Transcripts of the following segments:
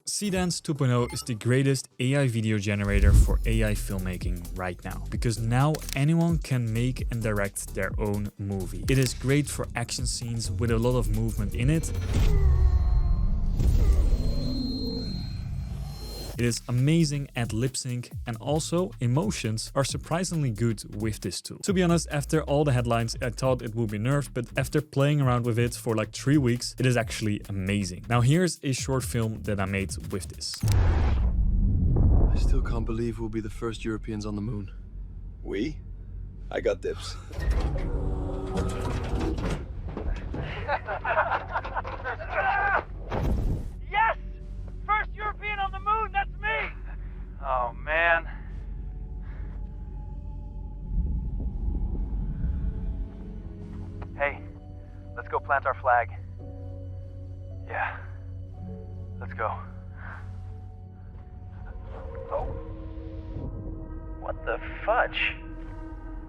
Seedance 2.0 is the greatest AI video generator for AI filmmaking right now, because now anyone can make and direct their own movie. It is great for action scenes with a lot of movement in it. It is amazing at lip sync, and also emotions are surprisingly good with this tool. To be honest, after all the headlines, I thought it would be nerfed, but after playing around with it for like 3 weeks, it is actually amazing. Now here's a short film that I made with this. I still can't believe we'll be the first Europeans on the moon. We? I got dibs. Yes! First European on the moon, that's me! Oh, man. Hey, let's go plant our flag. Yeah, let's go. Oh. What the fudge?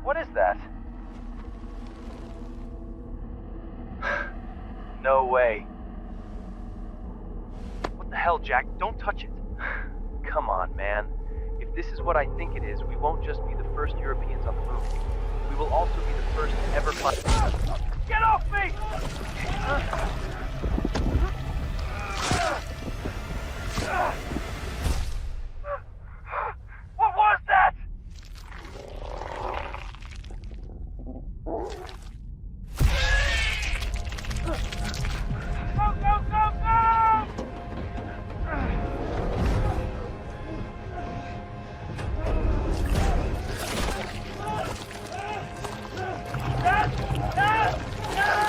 What is that? No way. What the hell, Jack? Don't touch it. Come on, man. If this is what I think it is, we won't just be the first Europeans on the moon. We will also be the first to ever fly. Get off me! What was that? Go, go, go, go! Yes! Yes! Yes!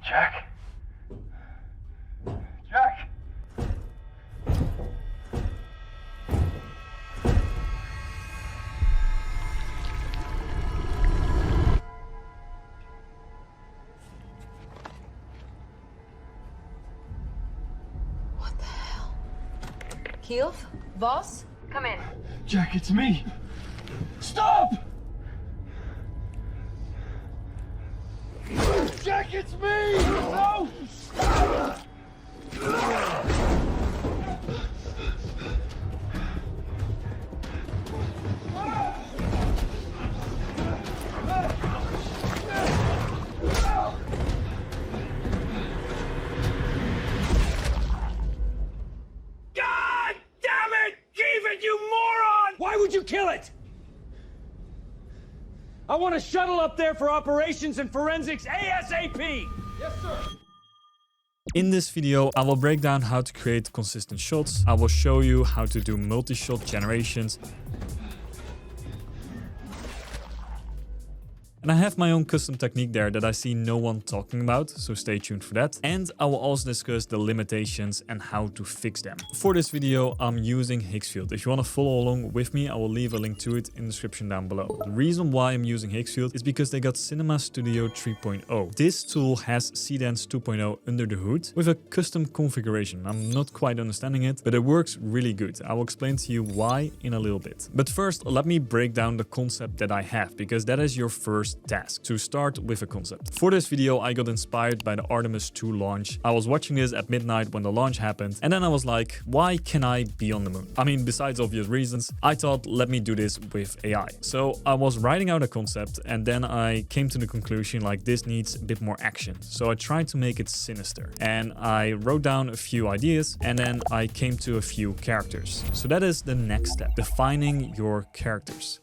Jack? Jack? What the hell? Kiev? Boss? Come in. Jack, it's me. Stop! Jack, it's me! No! God damn it! Keep it, you moron! Why would you kill it? I want a shuttle up there for operations and forensics ASAP! Yes, sir! In this video, I will break down how to create consistent shots. I will show you how to do multi-shot generations. And I have my own custom technique there that I see no one talking about, so stay tuned for that. And I will also discuss the limitations and how to fix them. For this video, I'm using Higgsfield. If you want to follow along with me, I will leave a link to it in the description down below. The reason why I'm using Higgsfield is because they got Cinema Studio 3.0. This tool has Seedance 2.0 under the hood with a custom configuration. I'm not quite understanding it, but it works really good. I will explain to you why in a little bit. But first, let me break down the concept that I have, because that is your first task, to start with a concept. For this video, I got inspired by the Artemis 2 launch. I was watching this at midnight when the launch happened, and then I was like, why can I be on the moon? I mean, besides obvious reasons, I thought, let me do this with AI. So I was writing out a concept, and then I came to the conclusion like this needs a bit more action. So I tried to make it sinister, and I wrote down a few ideas, and then I came to a few characters. So that is the next step, defining your characters.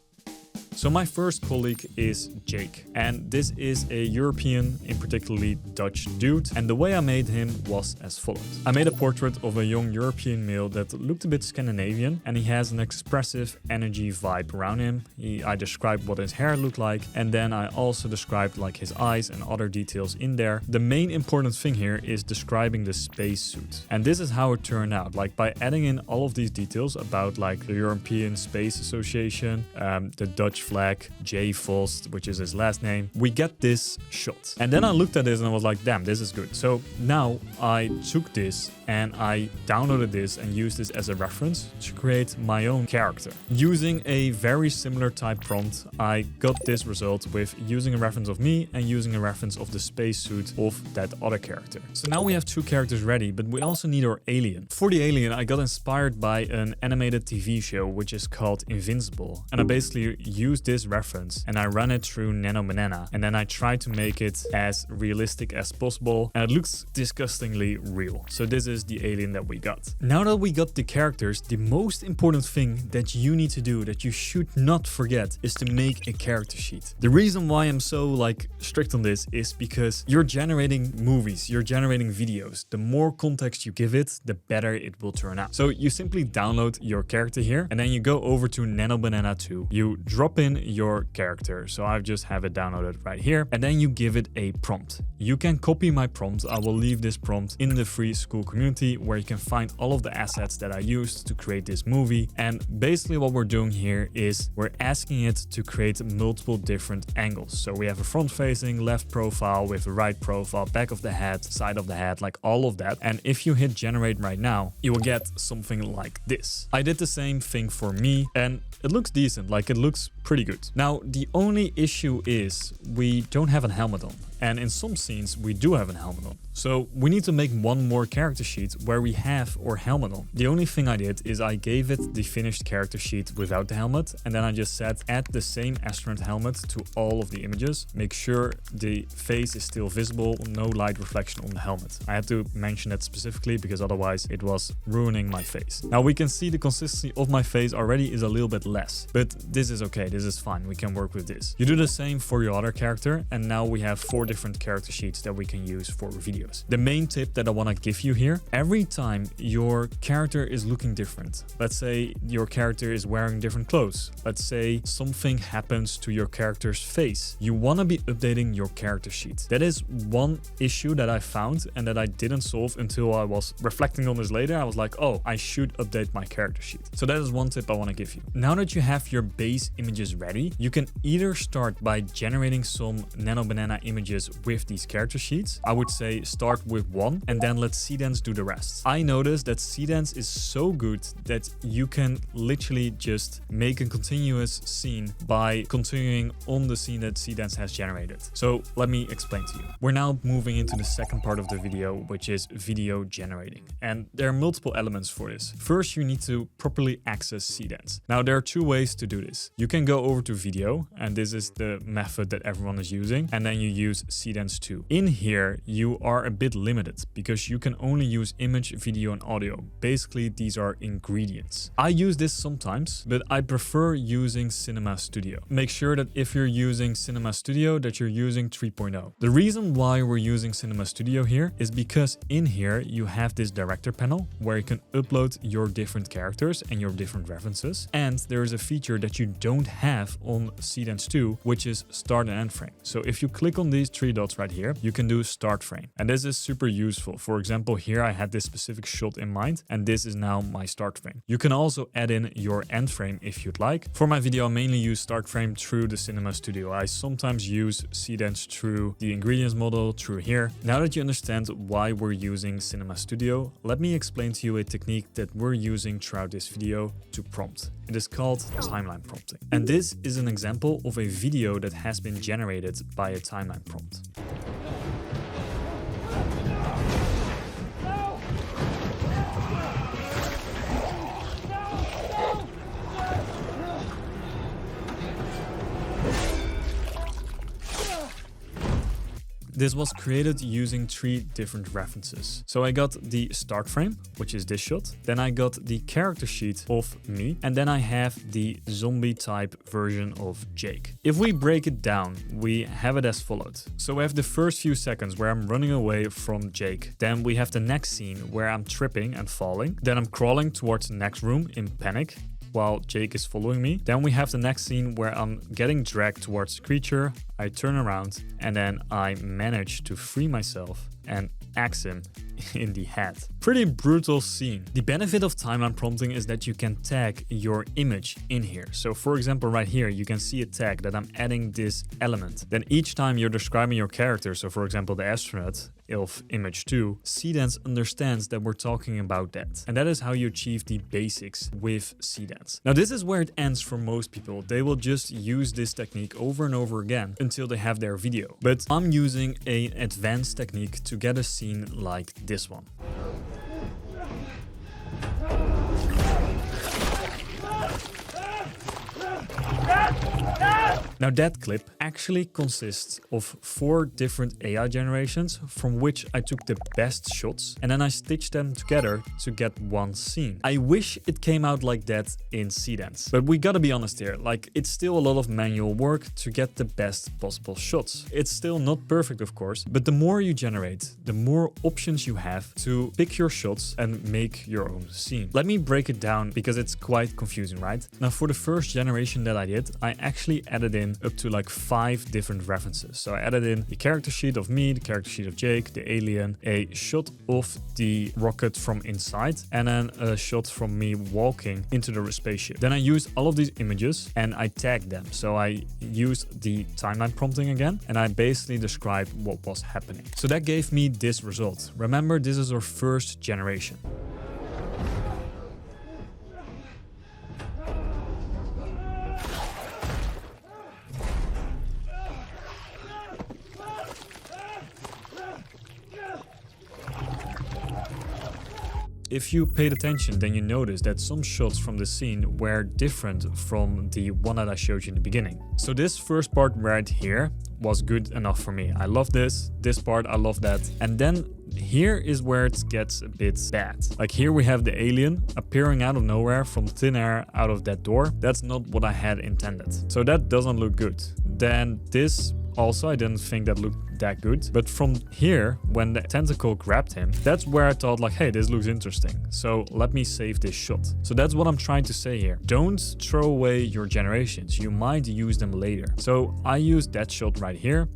So my first colleague is Jake, and this is a European, in particularly Dutch dude, and the way I made him was as follows. I made a portrait of a young European male that looked a bit Scandinavian, and he has an expressive energy vibe around him. I described what his hair looked like, and then I also described like his eyes and other details in there. The main important thing here is describing the spacesuit, and this is how it turned out, like by adding in all of these details about like the European Space Association, the Dutch flag, J Fost, which is his last name, we get this shot. And then I looked at this and I was like, damn, this is good. So now I took this and I downloaded this and used this as a reference to create my own character. Using a very similar type prompt, I got this result with using a reference of me and using a reference of the spacesuit of that other character. So now we have two characters ready, but we also need our alien. For the alien, I got inspired by an animated TV show which is called Invincible. And I basically used this reference and I ran it through Nano Banana. And then I tried to make it as realistic as possible. And it looks disgustingly real. So this is the alien that we got. Now that we got the characters, the most important thing that you need to do, that you should not forget, is to make a character sheet. The reason why I'm so strict on this is because you're generating movies, you're generating videos. The more context you give it, the better it will turn out. So you simply download your character here and then you go over to Nano Banana 2. You drop in your character. So I just have it downloaded right here, and then you give it a prompt. You can copy my prompt. I will leave this prompt in the free school community where you can find all of the assets that I used to create this movie. And basically what we're doing here is we're asking it to create multiple different angles. So we have a front facing, left profile with a right profile, back of the head, side of the head, like all of that. And if you hit generate right now, you will get something like this. I did the same thing for me and it looks decent, like it looks pretty good. Now, the only issue is we don't have a helmet on. And in some scenes, we do have a helmet on. So we need to make one more character sheet where we have our helmet on. The only thing I did is I gave it the finished character sheet without the helmet. And then I just said, add the same astronaut helmet to all of the images. Make sure the face is still visible, no light reflection on the helmet. I had to mention that specifically because otherwise it was ruining my face. Now we can see the consistency of my face already is a little bit less, but this is okay. This is fine. We can work with this. You do the same for your other character. And now we have 4 different character sheets that we can use for videos. The main tip that I want to give you here, every time your character is looking different, let's say your character is wearing different clothes, let's say something happens to your character's face, you want to be updating your character sheet. That is one issue that I found and that I didn't solve until I was reflecting on this later. I was like, oh, I should update my character sheet. So that is one tip I want to give you. Now that you have your base images ready, you can either start by generating some Nano Banana images with these character sheets. I would say start with one and then let Seedance do the rest. I noticed that Seedance is so good that you can literally just make a continuous scene by continuing on the scene that Seedance has generated. So let me explain to you. We're now moving into the second part of the video, which is video generating. And there are multiple elements for this. First, you need to properly access Seedance. Now, there are 2 ways to do this. You can go over to video, and this is the method that everyone is using, and then you use Seedance 2. In here, you are a bit limited because you can only use image, video, and audio. Basically, these are ingredients. I use this sometimes, but I prefer using Cinema Studio. Make sure that if you're using Cinema Studio, that you're using 3.0. The reason why we're using Cinema Studio here is because in here, you have this director panel where you can upload your different characters and your different references. And there is a feature that you don't have on Seedance 2, which is start and end frame. So if you click on these 3 dots right here, you can do start frame. And this is super useful. For example, here I had this specific shot in mind, and this is now my start frame. You can also add in your end frame if you'd like. For my video, I mainly use start frame through the Cinema Studio. I sometimes use Seedance through the ingredients model through here. Now that you understand why we're using Cinema Studio, let me explain to you a technique that we're using throughout this video to prompt. It is called timeline prompting. And this is an example of a video that has been generated by a timeline prompt. This was created using 3 different references. So I got the start frame, which is this shot. Then I got the character sheet of me. And then I have the zombie type version of Jake. If we break it down, we have it as followed. So we have the first few seconds where I'm running away from Jake. Then we have the next scene where I'm tripping and falling. Then I'm crawling towards the next room in panic while Jake is following me. Then we have the next scene where I'm getting dragged towards the creature. I turn around and then I manage to free myself and axe him in the head. pretty brutal scene. The benefit of timeline prompting is that you can tag your image in here. So for example, right here, you can see a tag that I'm adding this element. Then each time you're describing your character, so for example, the astronaut of image 2, Seedance understands that we're talking about that. And that is how you achieve the basics with Seedance. Now this is where it ends for most people. They will just use this technique over and over again until they have their video. But I'm using an advanced technique to get a scene like this one. Now that clip actually consists of 4 different AI generations from which I took the best shots and then I stitched them together to get one scene. I wish it came out like that in Seedance, but we gotta be honest here, like it's still a lot of manual work to get the best possible shots. It's still not perfect of course, but the more you generate, the more options you have to pick your shots and make your own scene. Let me break it down because it's quite confusing, right? Now for the first generation that I did, I actually added in up to like 5 different references. So I added in the character sheet of me, the character sheet of Jake, the alien, a shot of the rocket from inside, and then a shot from me walking into the spaceship. Then I used all of these images and I tagged them. So I used the timeline prompting again, and I basically described what was happening. So that gave me this result. Remember, this is our first generation. If you paid attention, then you noticed that some shots from the scene were different from the one that I showed you in the beginning. So this first part right here was good enough for me. I love this part, I love that. And then here is where it gets a bit bad. Like here we have the alien appearing out of nowhere from thin air out of that door. That's not what I had intended. So that doesn't look good. Then this also, I didn't think that looked that good. But from here, when the tentacle grabbed him, that's where I thought like, hey, this looks interesting. So let me save this shot. So that's what I'm trying to say here. Don't throw away your generations. You might use them later. So I used that shot right here.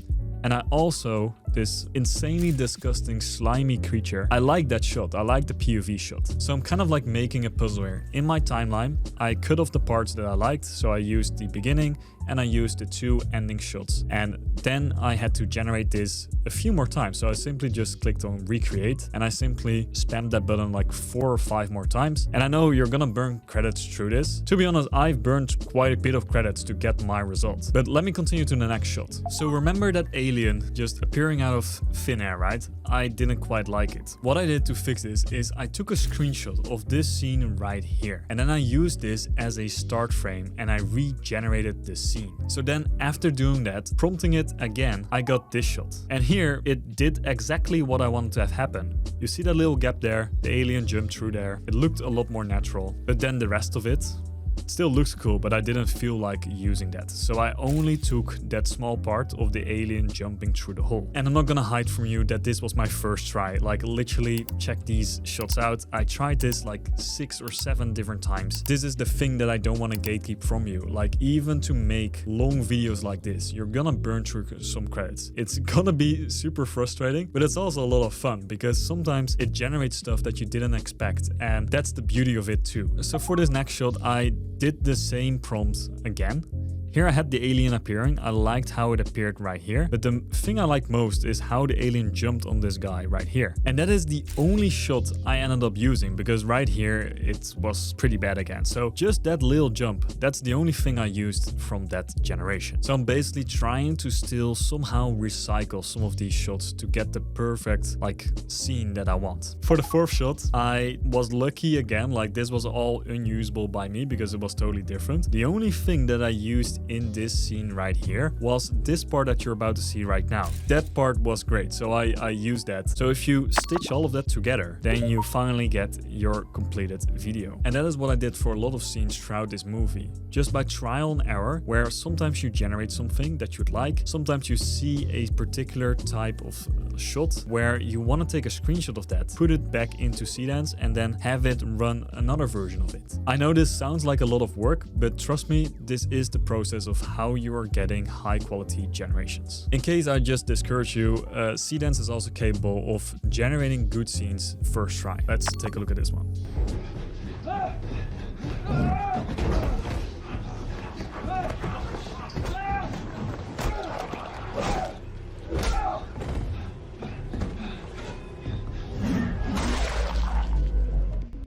And I also, this insanely disgusting slimy creature, I like that shot. I like the POV shot. So I'm kind of like making a puzzle here. In my timeline, I cut off the parts that I liked. So I used the beginning and I used the 2 ending shots. And then I had to generate this a few more times. So I simply just clicked on recreate and I simply spammed that button like 4 or 5 more times. And I know you're gonna burn credits through this. To be honest, I've burned quite a bit of credits to get my result. But let me continue to the next shot. So remember that alien just appearing out of thin air, right? I didn't quite like it. What I did to fix this is I took a screenshot of this scene right here. And then I used this as a start frame and I regenerated the scene. So then after doing that, prompting it again, I got this shot. And here it did exactly what I wanted to have happen. You see that little gap there? The alien jumped through there. It looked a lot more natural. But then the rest of it still looks cool, but I didn't feel like using that. So I only took that small part of the alien jumping through the hole. And I'm not gonna hide from you that this was my first try. Like literally check these shots out. I tried this like 6 or 7 different times. This is the thing that I don't want to gatekeep from you. Like even to make long videos like this, you're gonna burn through some credits. It's gonna be super frustrating, but it's also a lot of fun because sometimes it generates stuff that you didn't expect. And that's the beauty of it too. So for this next shot, I did the same prompt again. Here I had the alien appearing. I liked how it appeared right here. But the thing I like most is how the alien jumped on this guy right here. And that is the only shot I ended up using because right here it was pretty bad again. So just that little jump, that's the only thing I used from that generation. So I'm basically trying to still somehow recycle some of these shots to get the perfect like scene that I want. For the 4th shot, I was lucky again. Like this was all unusable by me because it was totally different. The only thing that I used in this scene right here was this part that you're about to see right now. That part was great, so I used that. So if you stitch all of that together, then you finally get your completed video. And that is what I did for a lot of scenes throughout this movie. Just by trial and error, where sometimes you generate something that you'd like, sometimes you see a particular type of shot where you want to take a screenshot of that, put it back into Seedance and then have it run another version of it. I know this sounds like a lot of work, but trust me, this is the process process of how you are getting high quality generations. In case I just discourage you, Seedance is also capable of generating good scenes first try. Let's take a look at this one.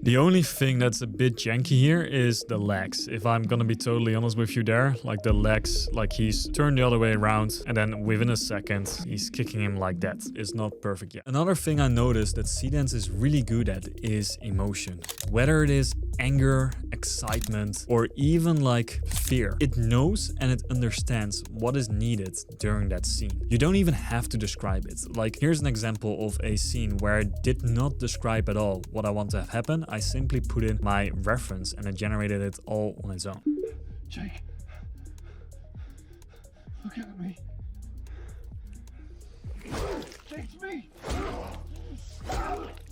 The only thing that's a bit janky here is the legs. If I'm gonna be totally honest with you there, like the legs, like he's turned the other way around and then within a second, he's kicking him like that. It's not perfect yet. Another thing I noticed that Seedance is really good at is emotion. Whether it is anger, excitement, or even like fear. It knows and it understands what is needed during that scene. You don't even have to describe it. Like here's an example of a scene where I did not describe at all what I want to have happen. I simply put in my reference and it generated it all on its own. Jake, look at me. It's me.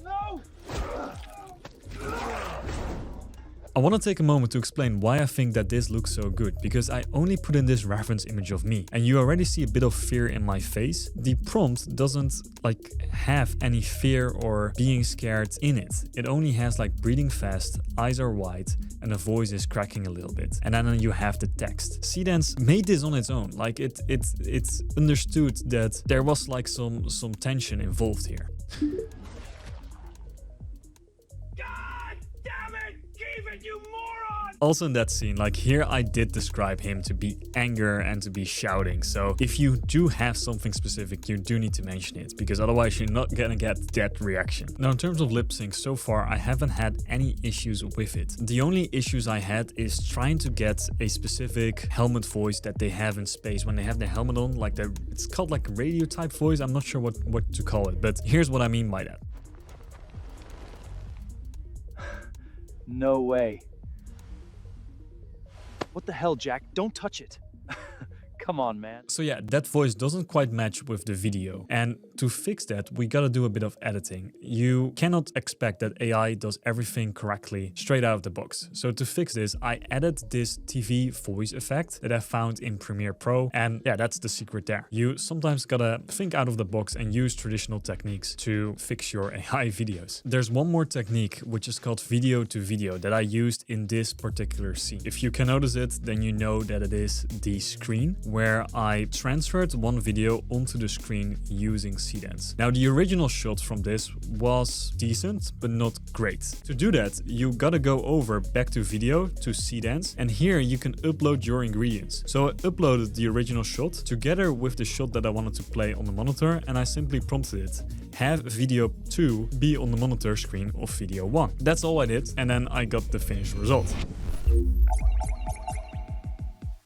No. I want to take a moment to explain why I think that this looks so good, because I only put in this reference image of me and you already see a bit of fear in my face. The prompt doesn't like have any fear or being scared in it. It only has like breathing fast, eyes are wide, and the voice is cracking a little bit. And then you have the text. Seedance made this on its own. Like it understood that there was like some tension involved here. Also in that scene, like here I did describe him to be anger and to be shouting. So if you do have something specific, you do need to mention it, because otherwise you're not gonna get that reaction. Now in terms of lip sync, so far I haven't had any issues with it. The only issues I had is trying to get a specific helmet voice that they have in space when they have their helmet on, like it's called like a radio type voice. I'm not sure what to call it, but here's what I mean by that. No way. What the hell, Jack? Don't touch it. Come on, man. So yeah, that voice doesn't quite match with the video. And to fix that, we gotta do a bit of editing. You cannot expect that AI does everything correctly straight out of the box. So to fix this, I added this TV voice effect that I found in Premiere Pro. And yeah, that's the secret there. You sometimes gotta think out of the box and use traditional techniques to fix your AI videos. There's one more technique, which is called video to video, that I used in this particular scene. If you can notice it, then you know that it is the screen, where I transferred one video onto the screen using Seedance. Now the original shot from this was decent, but not great. To do that, you gotta go over back to video to Seedance, and here you can upload your ingredients. So I uploaded the original shot together with the shot that I wanted to play on the monitor, and I simply prompted it, have video 2 be on the monitor screen of video 1. That's all I did, and then I got the finished result.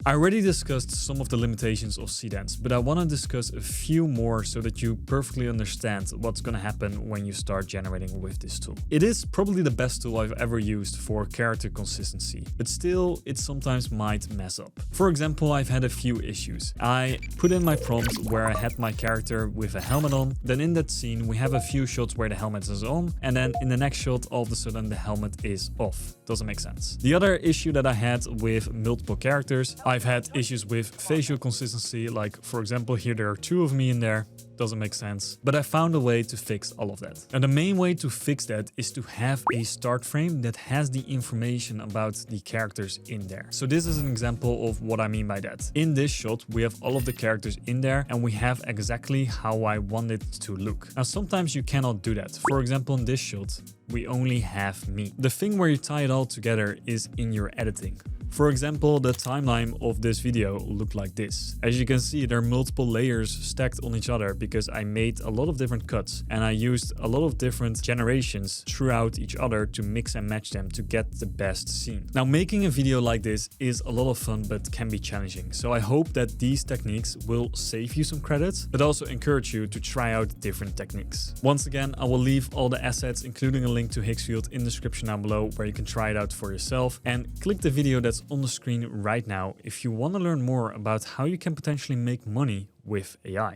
I already discussed some of the limitations of Seedance, but I want to discuss a few more so that you perfectly understand what's going to happen when you start generating with this tool. It is probably the best tool I've ever used for character consistency, but still it sometimes might mess up. For example, I've had a few issues. I put in my prompt where I had my character with a helmet on, then in that scene we have a few shots where the helmet is on, and then in the next shot all of a sudden the helmet is off. Doesn't make sense. The other issue that I had with multiple characters, I've had issues with facial consistency, like for example here there are 2 of me in there, doesn't make sense, but I found a way to fix all of that. And the main way to fix that is to have a start frame that has the information about the characters in there. So this is an example of what I mean by that. In this shot we have all of the characters in there and we have exactly how I want it to look. Now sometimes you cannot do that. For example, in this shot we only have me. The thing where you tie it all together is in your editing. For example, the timeline of this video looked like this. As you can see, there are multiple layers stacked on each other because I made a lot of different cuts and I used a lot of different generations throughout each other to mix and match them to get the best scene. Now, making a video like this is a lot of fun but can be challenging. So I hope that these techniques will save you some credits, but also encourage you to try out different techniques. Once again, I will leave all the assets, including a link to Higgsfield, in the description down below where you can try it out for yourself, and click the video that's on the screen right now if you want to learn more about how you can potentially make money with AI.